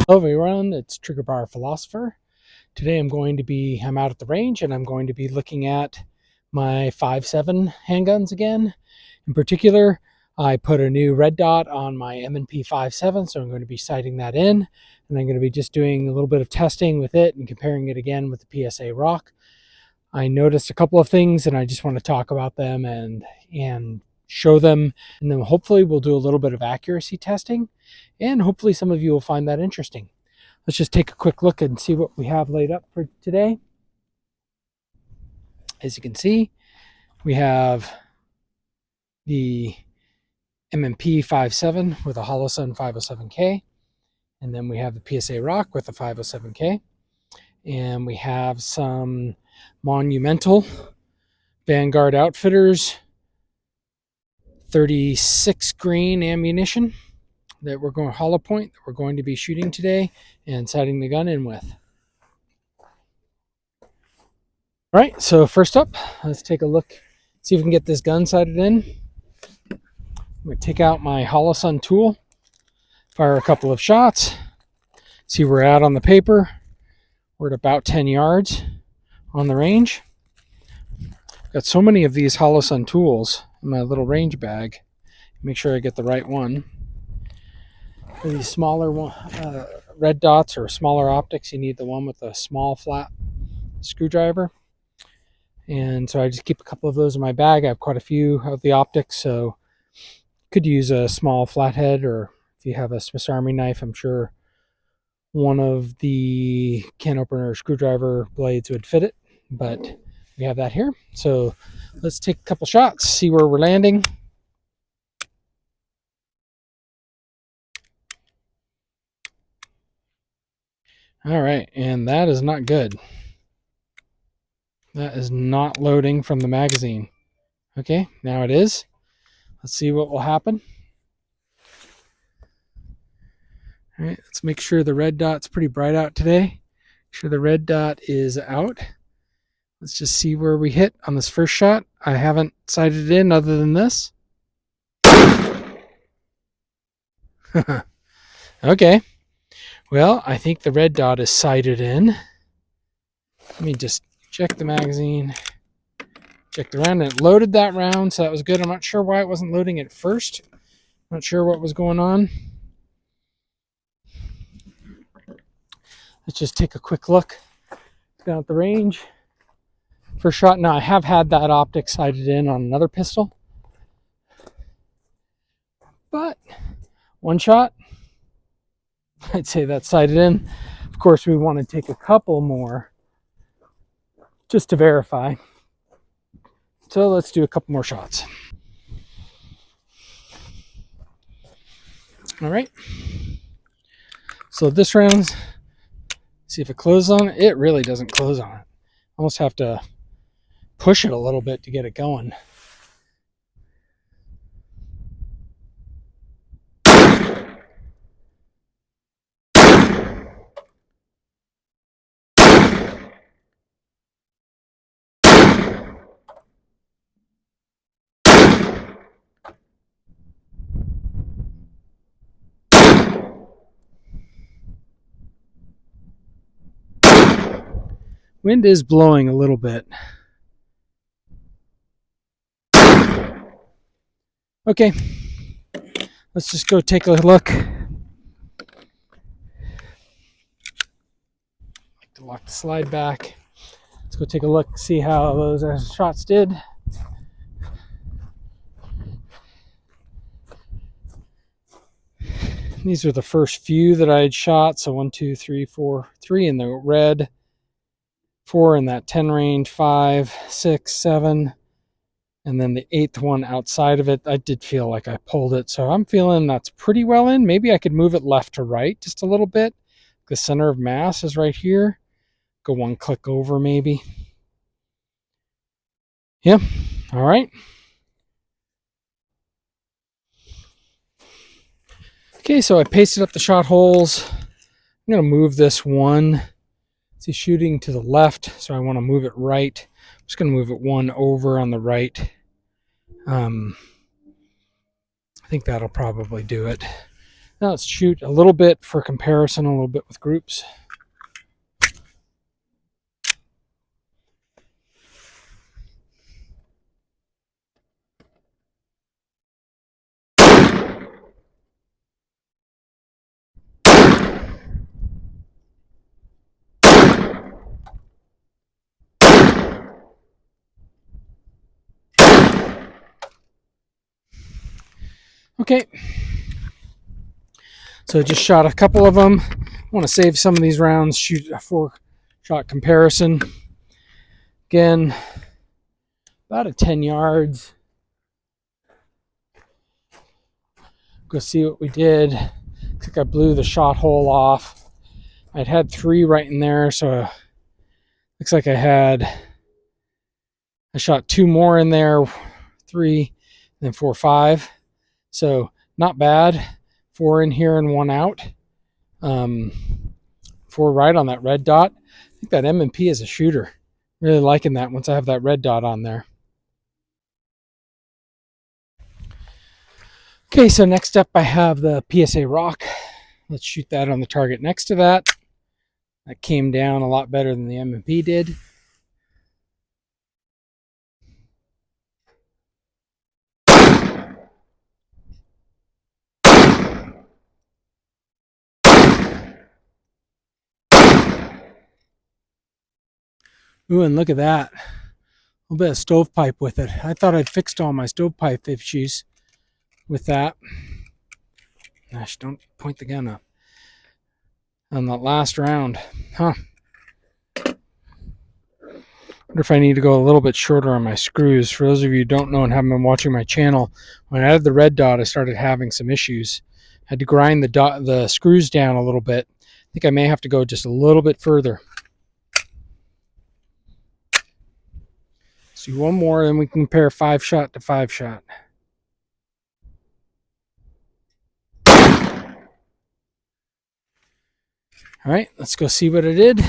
Hello everyone, it's Triggerbar Philosopher. Today I'm out at the range and I'm going to be looking at my 5.7 handguns again. In particular, I put a new red dot on my M&P 5.7, so I'm going to be sighting that in, and I'm going to be just doing a little bit of testing with it and comparing it again with the PSA Rock. I noticed a couple of things and I just want to talk about them and show them, and then hopefully we'll do a little bit of accuracy testing, and hopefully some of you will find that interesting. Let's just take a quick look and see what we have laid up for today. As you can see, we have the M&P 5.7 with a Holosun 507K, and then we have the PSA Rock with a 507K, and we have some Monumental Vanguard Outfitters 36 grain ammunition that we're going hollow point that we're going to be shooting today and sighting the gun in with. All right, so first up, let's take a look, see if we can get this gun sighted in. I'm going to take out my Holosun tool, fire a couple of shots, see where we're at on the paper. We're at about 10 yards on the range. Got so many of these Holosun tools in my little range bag. Make sure I get the right one. For these smaller red dots or smaller optics, you need the one with a small flat screwdriver. And so I just keep a couple of those in my bag. I have quite a few of the optics, so could use a small flathead, or if you have a Swiss Army knife, I'm sure one of the can opener screwdriver blades would fit it, but we have that here. So let's take a couple shots, see where we're landing. All right, and that is not good. That is not loading from the magazine. Okay, now it is. Let's see what will happen. All right, let's make sure the red dot's pretty bright out today. Make sure the red dot is out. Let's just see where we hit on this first shot. I haven't sighted it in other than this. Okay. Well, I think the red dot is sighted in. Let me just check the magazine. Check the round, and it loaded that round, so that was good. I'm not sure why it wasn't loading at first. Not sure what was going on. Let's just take a quick look down at the range. First shot. Now, I have had that optic sighted in on another pistol, but one shot, I'd say that's sighted in. Of course, we want to take a couple more just to verify. So let's do a couple more shots. All right. So this round, see if it closes on it. It really doesn't close on it. Almost have to push it a little bit to get it going. Wind is blowing a little bit. Okay, let's just go take a look. I like to lock the slide back. Let's go take a look, see how those shots did. These are the first few that I had shot. So 1, 2, 3, 4, 3 in the red, 4 in that 10 range, 5, 6, 7, and then the 8th one outside of it. I did feel like I pulled it, so I'm feeling that's pretty well in. Maybe I could move it left to right just a little bit. The center of mass is right here. Go one click over maybe. Yeah, all right. Okay, so I pasted up the shot holes. I'm going to move this one. See, shooting to the left, so I want to move it right. I'm just going to move it one over on the right. I think that'll probably do it. Now let's shoot a little bit for comparison, a little bit with groups. Okay, so just shot a couple of them. I want to save some of these rounds, shoot a 4-shot comparison. Again, about a 10 yards. Go see what we did. Looks like I blew the shot hole off. I'd had 3 right in there, so looks like I shot 2 more in there, 3, and then 4, 5. So not bad. 4 in here and 1 out. 4 right on that red dot. I think that M&P is a shooter. Really liking that once I have that red dot on there. Okay, so next up I have the PSA Rock. Let's shoot that on the target next to that. That came down a lot better than the M&P did. Ooh, and look at that. A little bit of stovepipe with it. I thought I'd fixed all my stovepipe issues with that. Gosh, don't point the gun up. On that last round. Huh. Wonder if I need to go a little bit shorter on my screws. For those of you who don't know and haven't been watching my channel, when I added the red dot, I started having some issues. I had to grind the screws down a little bit. I think I may have to go just a little bit further. Let's do one more, then we can compare 5-shot to 5-shot. All right, let's go see what it did.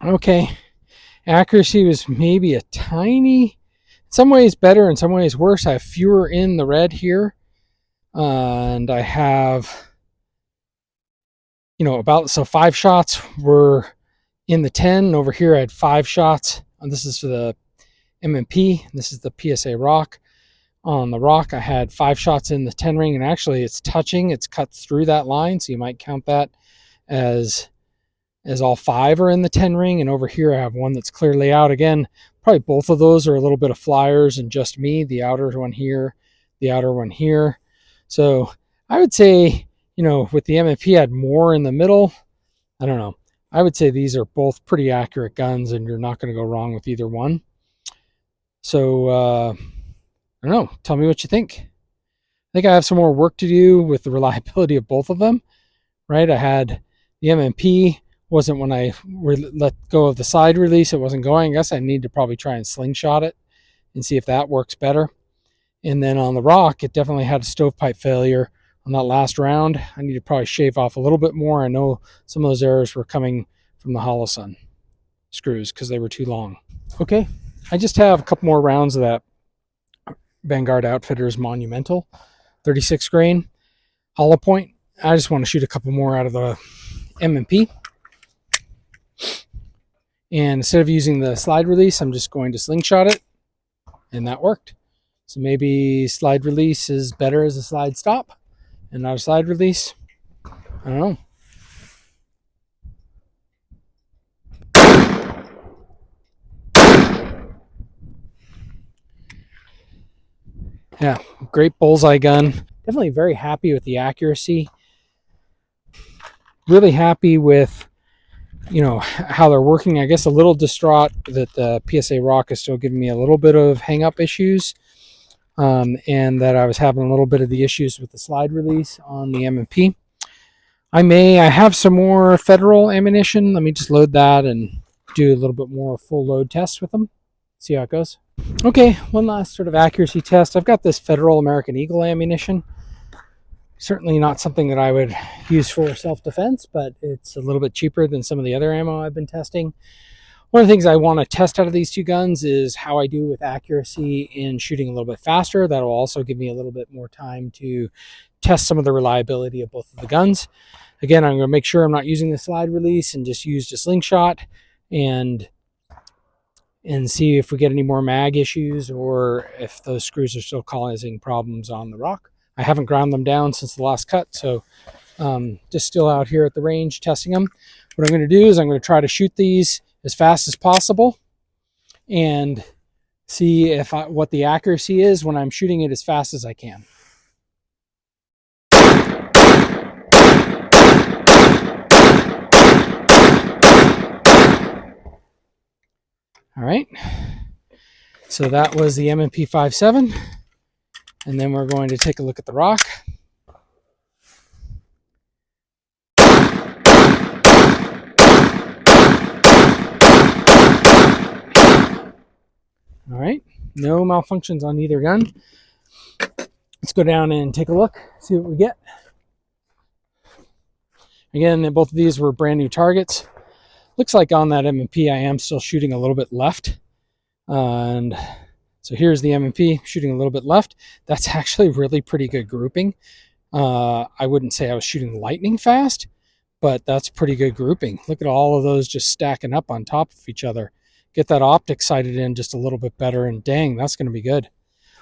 Okay, accuracy was maybe a tiny, in some ways better, in some ways worse. I have fewer in the red here, and I have, so 5 shots were in the 10. Over here I had 5 shots, and this is for the M&P. This is the PSA Rock. On the Rock I had 5 shots in the 10 ring, and actually it's cut through that line, so you might count that as all 5 are in the 10 ring. And over here I have one that's clearly out. Again, probably both of those are a little bit of flyers and just me. The outer one here, the outer one here. So I would say, with the M&P I had more in the middle. I don't know. I would say these are both pretty accurate guns, and you're not going to go wrong with either one. So I don't know. Tell me what you think. I think I have some more work to do with the reliability of both of them. Right? I had the M&P wasn't, when I let go of the slide release, it wasn't going. I guess I need to probably try and slingshot it and see if that works better. And then on the Rock, it definitely had a stovepipe failure on that last round. I need to probably shave off a little bit more. I know some of those errors were coming from the Holosun screws because they were too long. Okay, I just have a couple more rounds of that Vanguard Outfitters Monumental 36 grain hollow point. I just want to shoot a couple more out of the M&P. And instead of using the slide release, I'm just going to slingshot it, and that worked. So maybe slide release is better as a slide stop and not a slide release. I don't know. Yeah, great bullseye gun. Definitely very happy with the accuracy. Really happy with, how they're working. I guess a little distraught that the PSA Rock is still giving me a little bit of hang-up issues, and that I was having a little bit of the issues with the slide release on the M&P. I have some more Federal ammunition. Let me just load that and do a little bit more full load tests with them. See how it goes. Okay, one last sort of accuracy test. I've got this Federal American Eagle ammunition. Certainly not something that I would use for self-defense, but it's a little bit cheaper than some of the other ammo I've been testing. One of the things I want to test out of these two guns is how I do with accuracy in shooting a little bit faster. That'll also give me a little bit more time to test some of the reliability of both of the guns. Again, I'm going to make sure I'm not using the slide release and just use a slingshot and see if we get any more mag issues or if those screws are still causing problems on the rock. I haven't ground them down since the last cut, so just still out here at the range testing them. What I'm going to do is I'm going to try to shoot these as fast as possible and see what the accuracy is when I'm shooting it as fast as I can. All right, so that was the M&P 5.7, and then we're going to take a look at the rock. All right, no malfunctions on either gun. Let's go down and take a look, see what we get. Again, both of these were brand new targets. Looks like on that M&P I am still shooting a little bit left. And so here's the M&P shooting a little bit left. That's actually really pretty good grouping. I wouldn't say I was shooting lightning fast, but that's pretty good grouping. Look at all of those just stacking up on top of each other. Get that optic sighted in just a little bit better, and dang, that's going to be good.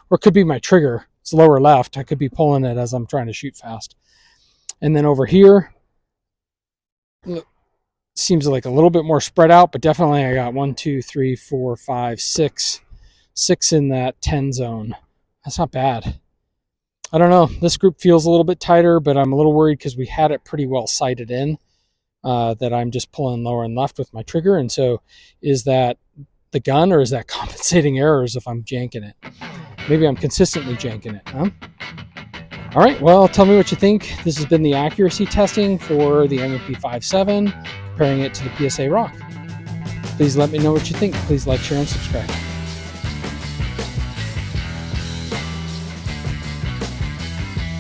Or it could be my trigger. It's lower left. I could be pulling it as I'm trying to shoot fast. And then over here, look, seems like a little bit more spread out, but definitely I got 1, 2, 3, 4, 5, 6 in that 10 zone. That's not bad. I don't know. This group feels a little bit tighter, but I'm a little worried because we had it pretty well sighted in. That I'm just pulling lower and left with my trigger. And so is that the gun or is that compensating errors if I'm janking it? Maybe I'm consistently janking it, huh? All right, well, tell me what you think. This has been the accuracy testing for the M&P 5.7, comparing it to the PSA Rock. Please let me know what you think. Please like, share, and subscribe.